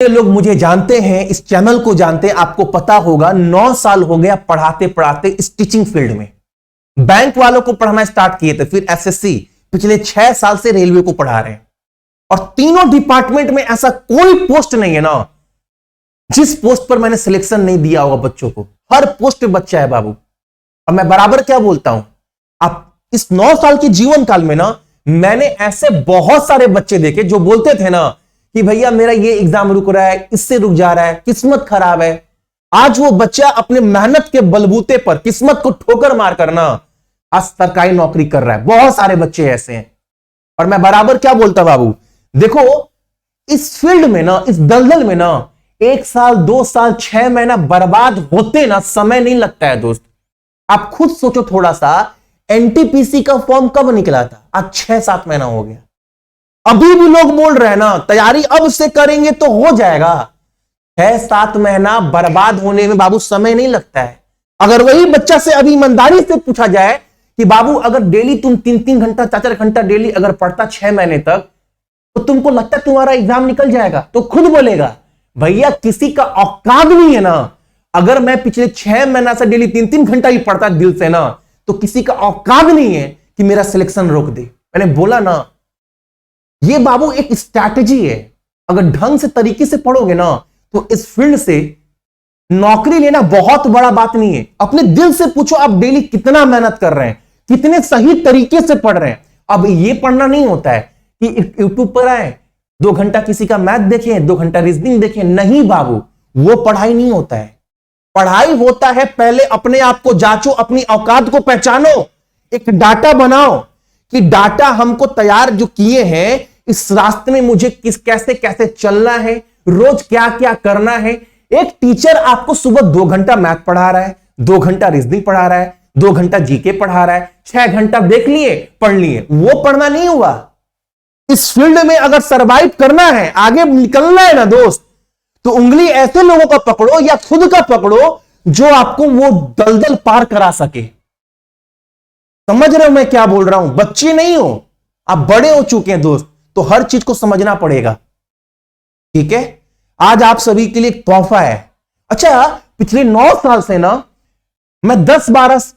लोग मुझे जानते हैं, इस चैनल को जानते हैं, आपको पता होगा 9 साल हो गया पढ़ाते पढ़ाते इस टीचिंग फील्ड में। बैंक वालों को पढ़ाना स्टार्ट किए थे, फिर एसएससी, पिछले 6 साल से रेलवे को पढ़ा रहे हैं। और तीनों डिपार्टमेंट में ऐसा कोई पोस्ट नहीं है ना जिस पोस्ट पर मैंने सिलेक्शन नहीं दिया होगा बच्चों को। हर पोस्ट पे बच्चा है बाबू। और मैं बराबर क्या बोलता हूं, आप इस 9 साल के जीवन काल में ना मैंने ऐसे बहुत सारे बच्चे देखे जो बोलते थे ना कि भैया मेरा ये एग्जाम रुक रहा है, इससे रुक जा रहा है, किस्मत खराब है। आज वो बच्चा अपने मेहनत के बलबूते पर किस्मत को ठोकर मार करना आज सरकारी नौकरी कर रहा है। बहुत सारे बच्चे ऐसे हैं। और मैं बराबर क्या बोलता बाबू, देखो इस फील्ड में ना, इस दलदल में ना 1 साल 2 साल 6 महीना बर्बाद होते ना समय नहीं लगता है दोस्त। आप खुद सोचो थोड़ा सा, एनटीपीसी का फॉर्म कब निकला था? आज 6-7 महीना हो गया। अभी भी लोग बोल रहे हैं ना तैयारी अब से करेंगे तो हो जाएगा। 6-7 महीना बर्बाद होने में बाबू समय नहीं लगता है। अगर वही बच्चा से अभी ईमानदारी से पूछा जाए कि बाबू अगर डेली तुम 3-3 घंटा 4-4 घंटा डेली अगर पढ़ता 6 महीने तक तो तुमको लगता है तुम्हारा एग्जाम निकल जाएगा? तो खुद बोलेगा भैया किसी का औकात नहीं है ना। अगर मैं पिछले 6 महीना से डेली 3-3 घंटा ही पढ़ता दिल से ना तो किसी का औकात नहीं है कि मेरा सिलेक्शन रोक दे। मैंने बोला ना ये बाबू एक स्ट्रैटेजी है। अगर ढंग से तरीके से पढ़ोगे ना तो इस फील्ड से नौकरी लेना बहुत बड़ा बात नहीं है। अपने दिल से पूछो आप डेली कितना मेहनत कर रहे हैं, कितने सही तरीके से पढ़ रहे हैं। अब ये पढ़ना नहीं होता है कि यूट्यूब पर आए 2 घंटा किसी का मैथ देखें, 2 घंटा रीजनिंग देखें। नहीं बाबू, वो पढ़ाई नहीं होता है। पढ़ाई होता है पहले अपने आप को जांचो, अपनी औकात को पहचानो, एक डाटा बनाओ कि डाटा हमको तैयार जो किए हैं इस रास्ते में मुझे कैसे कैसे चलना है, रोज क्या क्या करना है। एक टीचर आपको सुबह 2 घंटा मैथ पढ़ा रहा है, 2 घंटा रीजनिंग पढ़ा रहा है, 2 घंटा जीके पढ़ा रहा है, 6 घंटा देख लिए पढ़ लिए, वो पढ़ना नहीं हुआ। इस फील्ड में अगर सरवाइव करना है, आगे निकलना है ना दोस्त, तो उंगली ऐसे लोगों का पकड़ो या खुद का पकड़ो जो आपको वो दलदल पार करा सके। समझ रहे हो मैं क्या बोल रहा हूं? बच्चे नहीं हो, आप बड़े हो चुके हैं दोस्त, तो हर चीज को समझना पड़ेगा। ठीक है, आज आप सभी के लिए एक तोहफा है। अच्छा, पिछले 9 साल से ना मैं 10-12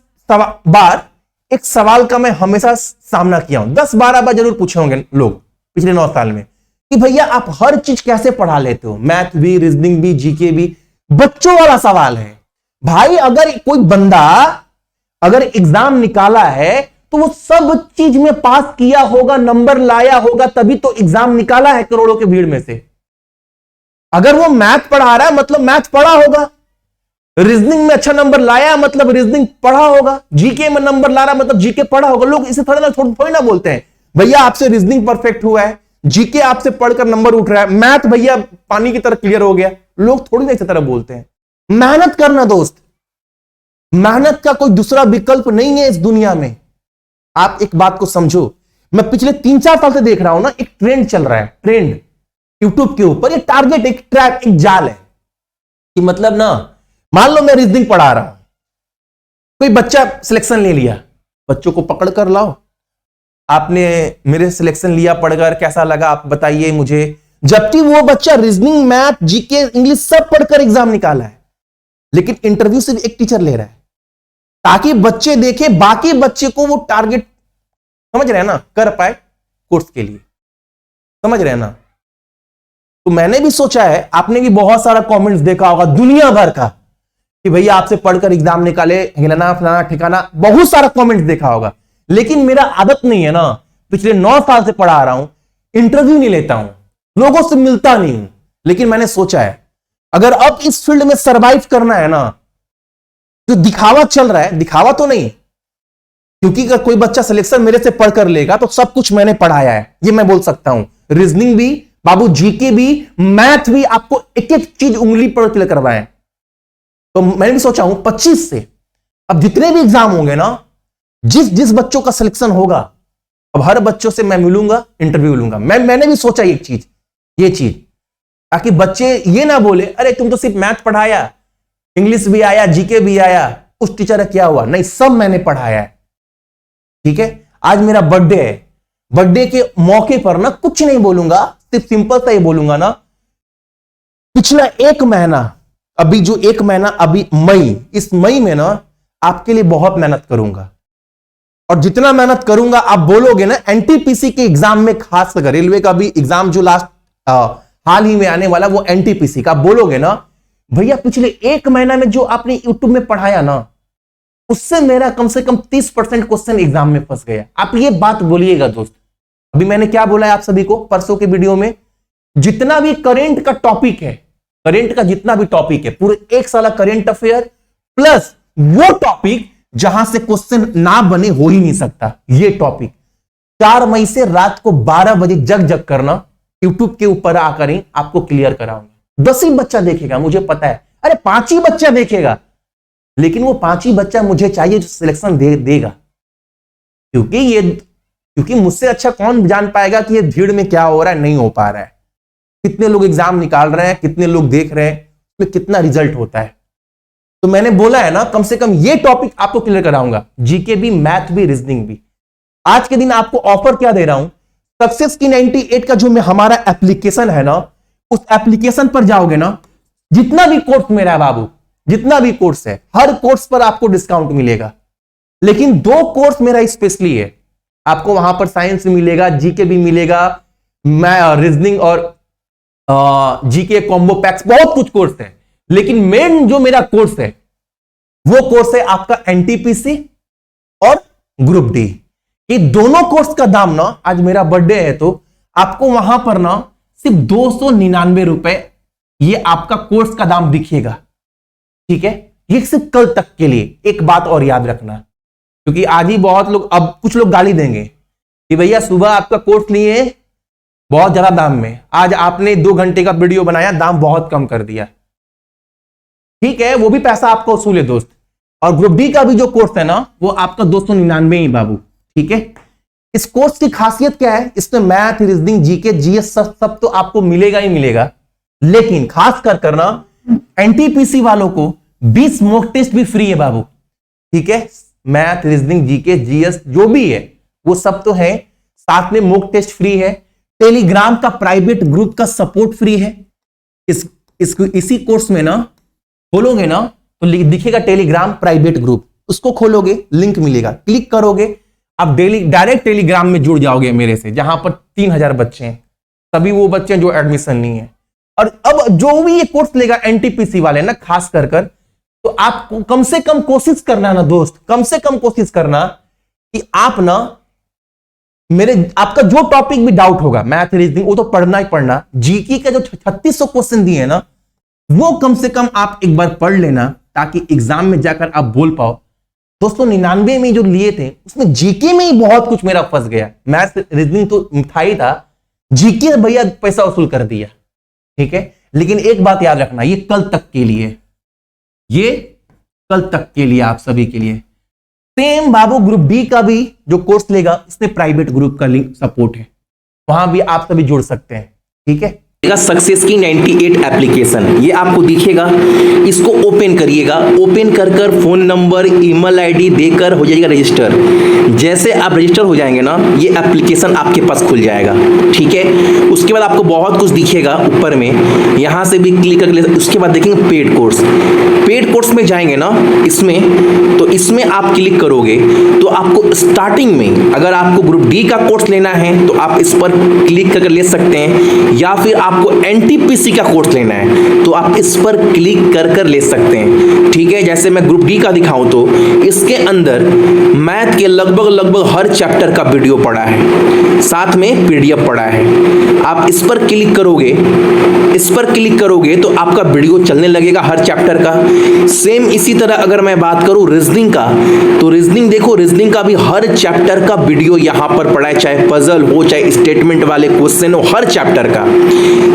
बार एक सवाल का मैं हमेशा सामना किया हूं। 10-12 बार जरूर पूछे होंगे लोग पिछले 9 साल में कि भैया आप हर चीज कैसे पढ़ा लेते हो, मैथ भी, रीजनिंग भी, जीके भी। बच्चों वाला सवाल है भाई। अगर कोई बंदा अगर एग्जाम निकाला है तो वो सब चीज में पास किया होगा, नंबर लाया होगा, तभी तो एग्जाम निकाला है करोड़ों की भीड़ में से। अगर वो मैथ पढ़ा रहा है मतलब मैथ पढ़ा होगा, रीजनिंग में अच्छा नंबर लाया मतलब रीजनिंग पढ़ा होगा, जीके में नंबर ला रहा मतलब जीके पढ़ा होगा। लोग इसे थोड़ी ना बोलते हैं भैया आपसे रीजनिंग परफेक्ट हुआ है, जीके आपसे पढ़कर नंबर उठ रहा है, मैथ भैया पानी की तरह क्लियर हो गया। लोग थोड़ी ना इस तरह बोलते हैं। मेहनत करना दोस्त, मेहनत का कोई दूसरा विकल्प नहीं है इस दुनिया में। आप एक बात को समझो, मैं पिछले 3-4 साल से देख रहा हूं ना, एक ट्रेंड चल रहा है, ट्रेंड यूट्यूब के ऊपर। ये टारगेट, एक ट्रैप, एक जाल है कि मतलब ना मान लो मैं रीजनिंग पढ़ा रहा हूं, कोई बच्चा सिलेक्शन ले लिया, बच्चों को पकड़ कर लाओ, आपने मेरे सिलेक्शन लिया, पढ़कर कैसा लगा आप बताइए मुझे। जबकि वो बच्चा रीजनिंग, मैथ, जीके, इंग्लिश सब पढ़कर एग्जाम निकाला है, लेकिन इंटरव्यू सिर्फ एक टीचर ले रहा है ताकि बच्चे देखे, बाकी बच्चे को वो टारगेट, समझ रहे हैं ना, कर पाए कोर्स के लिए। समझ रहे हैं ना? तो मैंने भी सोचा है, आपने भी बहुत सारा कमेंट्स देखा होगा दुनिया भर का कि भैया आपसे पढ़कर एग्जाम निकाले, हिलाना फलाना ठिकाना, बहुत सारा कमेंट्स देखा होगा। लेकिन मेरा आदत नहीं है ना, पिछले 9 साल से पढ़ा रहा हूं, इंटरव्यू नहीं लेता हूं, लोगों से मिलता नहीं हूं। लेकिन मैंने सोचा है अगर अब इस फील्ड में सरवाइव करना है ना, जो दिखावा चल रहा है, दिखावा तो नहीं, क्योंकि अगर कोई बच्चा सिलेक्शन मेरे से पढ़कर लेगा तो सब कुछ मैंने पढ़ाया है, ये मैं बोल सकता हूं। रीजनिंग भी बाबू, जीके भी, मैथ भी, आपको एक एक चीज उंगली पर क्लियर करवाएं। तो मैंने भी सोचा हूं 25 से अब जितने भी एग्जाम होंगे ना, जिस जिस बच्चों का सिलेक्शन होगा, अब हर बच्चों से मैं मिलूंगा, इंटरव्यू लूंगा। मैंने भी सोचा ये चीज ताकि बच्चे ये ना बोले अरे तुम तो सिर्फ मैथ पढ़ाया, इंग्लिश भी आया, जीके भी आया, उस टीचर का क्या हुआ। नहीं, सब मैंने पढ़ाया है। ठीक है, आज मेरा बर्थडे है, बर्थडे के मौके पर ना कुछ नहीं बोलूंगा, सिर्फ सिंपल सा ये बोलूंगा ना पिछला एक महीना, अभी जो एक महीना अभी मई, इस मई में ना आपके लिए बहुत मेहनत करूंगा, और जितना मेहनत करूंगा आप बोलोगे ना, एनटीपीसी के एग्जाम में, खास कर रेलवे का भी एग्जाम जो लास्ट हाल ही में आने वाला, वो एनटीपीसी का, आप बोलोगे ना भैया पिछले एक महीना में जो आपने यूट्यूब में पढ़ाया ना, उससे मेरा कम से कम 30% क्वेश्चन एग्जाम में फंस गया। आप ये बात बोलिएगा दोस्त। अभी मैंने क्या बोला है आप सभी को परसों के वीडियो में, जितना भी करेंट का टॉपिक है, करेंट का जितना भी टॉपिक है, पूरे एक साल करेंट अफेयर प्लस वो टॉपिक जहां से क्वेश्चन ना बने हो ही नहीं सकता, ये टॉपिक 4 मई से रात को 12 बजे जग जग करना यूट्यूब के ऊपर आकर ही आपको क्लियर कराऊंगा। 10 ही बच्चा देखेगा मुझे पता है, अरे 5 ही बच्चा देखेगा, लेकिन वो 5 ही बच्चा मुझे चाहिए जो सिलेक्शन देगा, क्योंकि मुझसे अच्छा कौन जान पाएगा कि ये भीड़ में क्या हो रहा है, नहीं हो पा रहा है, कितने लोग एग्जाम निकाल रहे हैं, कितने लोग देख रहे हैं, उसमें कितना रिजल्ट होता है। तो मैंने बोला है ना, कम से कम ये टॉपिक आपको क्लियर कराऊंगा, जीके भी, मैथ भी, रीजनिंग भी। आज के दिन आपको ऑफर क्या दे रहा हूं, सक्सेस की 98 का जो हमारा एप्लीकेशन है ना, उस एप्लीकेशन पर जाओगे ना, जितना भी कोर्स मेरा है बाबू, जितना भी कोर्स है, हर कोर्स पर आपको डिस्काउंट मिलेगा, लेकिन 2 कोर्स मेरा स्पेशली है, आपको वहां पर साइंस मिलेगा, जीके भी मिलेगा, रीजनिंग और जीके कॉम्बो पैक्स, बहुत कुछ कोर्स है, लेकिन मेन जो मेरा कोर्स है वो कोर्स है आपका एनटीपीसी और ग्रुप डी। ये दोनों कोर्स का दाम ना, आज मेरा बर्थडे है तो आपको वहां पर ना सिर्फ 299 रुपए ये आपका कोर्स का दाम दिखेगा, ठीक है। ये सिर्फ कल तक के लिए। एक बात और याद रखना, क्योंकि आज ही बहुत लोग, अब कुछ लोग गाली देंगे कि भैया सुबह आपका कोर्स लिए बहुत ज्यादा दाम में, आज आपने 2 घंटे का वीडियो बनाया, दाम बहुत कम कर दिया। ठीक है, वो भी पैसा आपको वसूल है दोस्त। और ग्रुप डी का भी जो कोर्स है ना, वो आपका 299 ही बाबू, ठीक है। इस कोर्स की खासियत क्या है, इसमें मैथ, रीजनिंग, जीके, जीएस सब तो आपको मिलेगा ही मिलेगा, लेकिन खास कर करना एनटीपीसी वालों को 20 मॉक टेस्ट भी फ्री है बाबू, ठीक है। मैथ, रीजनिंग, जीके, जीएस जो भी है वो सब तो है, साथ में मॉक टेस्ट फ्री है, टेलीग्राम का प्राइवेट ग्रुप का सपोर्ट फ्री है। इसी कोर्स में ना खोलोगे ना तो दिखेगा टेलीग्राम प्राइवेट ग्रुप, उसको खोलोगे, लिंक मिलेगा, क्लिक करोगे, आप डायरेक्ट टेलीग्राम में जुड़ जाओगे मेरे से, जहां पर 3000 बच्चे हैं, सभी वो बच्चे जो एडमिशन नहीं है। और अब जो भी ये कोर्स लेगा एनटीपीसी वाले ना, खास कर तो आपको कम से कम कोशिश करना ना दोस्त, कम से कम कोशिश करना कि आप ना आपका जो टॉपिक भी डाउट होगा, मैथ, रीजनिंग, वो तो पढ़ना ही पढ़ना, जीके का जो 3600 क्वेश्चन दिए ना, वो कम से कम आप एक बार पढ़ लेना, ताकि एग्जाम में जाकर आप बोल पाओ। दोस्तों 99 में जो लिए थे उसमें जीके में ही बहुत कुछ मेरा फंस गया, मैथ रीजनिंग तो था ही था, जीके भैया पैसा वसूल कर दिया, ठीक है। लेकिन एक बात याद रखना, ये कल तक के लिए, ये कल तक के लिए आप सभी के लिए। सेम बाबू ग्रुप डी का भी जो कोर्स लेगा, इसमें प्राइवेट ग्रुप का लिंक सपोर्ट है, वहां भी आप सभी जुड़ सकते हैं, ठीक है। सक्सेस की 98 एप्लीकेशन ये आपको दिखेगा, इसको ओपन करिएगा, ओपन कर कर फोन नंबर, ईमेल आईडी देकर हो जाएगा रजिस्टर। जैसे आप रजिस्टर हो जाएंगे ना, ये एप्लीकेशन आपके पास खुल जाएगा, ठीक है। उसके बाद आपको बहुत कुछ दिखेगा ऊपर में, यहाँ से भी क्लिक करके, उसके बाद देखेंगे पेड कोर्स। पेड कोर्स में जाएंगे ना इसमें, तो इसमें आप क्लिक करोगे तो आपको स्टार्टिंग में, अगर आपको ग्रुप डी का कोर्स लेना है तो आप इस पर क्लिक करके ले सकते हैं, या फिर आपको एनटीपीसी का कोर्स लेना है तो आप इस पर क्लिक कर कर ले सकते हैं, ठीक है। जैसे मैं ग्रुप डी का दिखाऊं तो इसके अंदर मैथ के लगभग हर चैप्टर का वीडियो पड़ा है, साथ में पीडीएफ पड़ा है। आप इस पर क्लिक करोगे, इस पर क्लिक करोगे तो आपका वीडियो चलने लगेगा हर चैप्टर का। सेम इसी तरह अगर मैं बात करूं रीजनिंग का, तो रीजनिंग देखो, रीजनिंग का भी हर चैप्टर का वीडियो यहां पर पड़ा है, चाहे पजल हो, चाहे स्टेटमेंट वाले क्वेश्चन हो, हर चैप्टर का।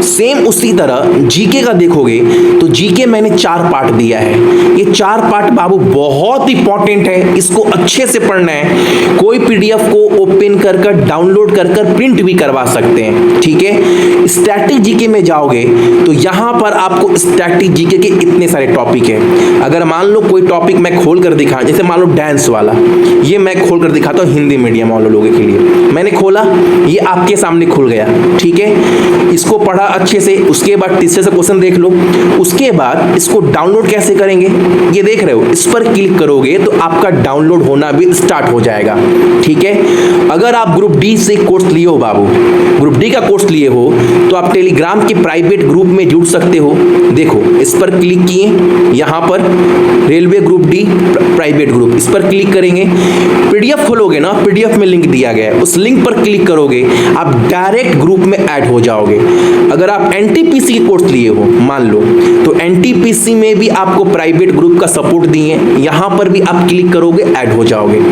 सेम उसी तरह जीके का देखोगे तो जीके मैंने 4 पार्ट दिया है। ये 4 पार्ट बाबू बहुत इंपॉर्टेंट है, इसको अच्छे से पढ़ना है। कोई पीडीएफ को ओपन कर कर डाउनलोड कर कर प्रिंट भी करवा सकते हैं, ठीक है। स्टैटिक जीके में जाओगे तो यहां पर आपको स्टैटिक जीके के इतने सारे टॉपिक है। अगर मान लो कोई टॉपिक मैं खोल कर दिखा, जैसे मान लो डांस वाला, ये मैं खोल कर दिखाता हूं हिंदी मीडियम वाले लोगों के लिए। मैंने खोला, ये आपके सामने खुल गया, ठीक है। इसको पढ़ पढ़ा अच्छे से, उसके बाद तीसरे से क्वेश्चन देख लो, उसके बाद इसको डाउनलोड कैसे करेंगे ये देख रहे हो, इस पर क्लिक करोगे तो आपका डाउनलोड होना भी स्टार्ट हो जाएगा। ठीक है, अगर आप ग्रुप डी से कोर्स लिए हो बाबू, ग्रुप डी का कोर्स लिए हो तो आप टेलीग्राम के प्राइवेट ग्रुप में जुड़ सकते हो। देखो इस पर क्लिक किए, यहां पर railway group D private group, इस पर क्लिक करेंगे, पीडीएफ खोलोगे ना, पीडीएफ में लिंक दिया गया है, उस लिंक पर क्लिक करोगे आप डायरेक्ट ग्रुप में ऐड हो जाओगे। अगर आप एनटीपीसी की कोर्स लिए हो मान लो, तो एनटीपीसी में भी आपको प्राइवेट ग्रुप का सपोर्ट दिए, यहां पर भी आप क्लिक करोगे ऐड हो जाओगे।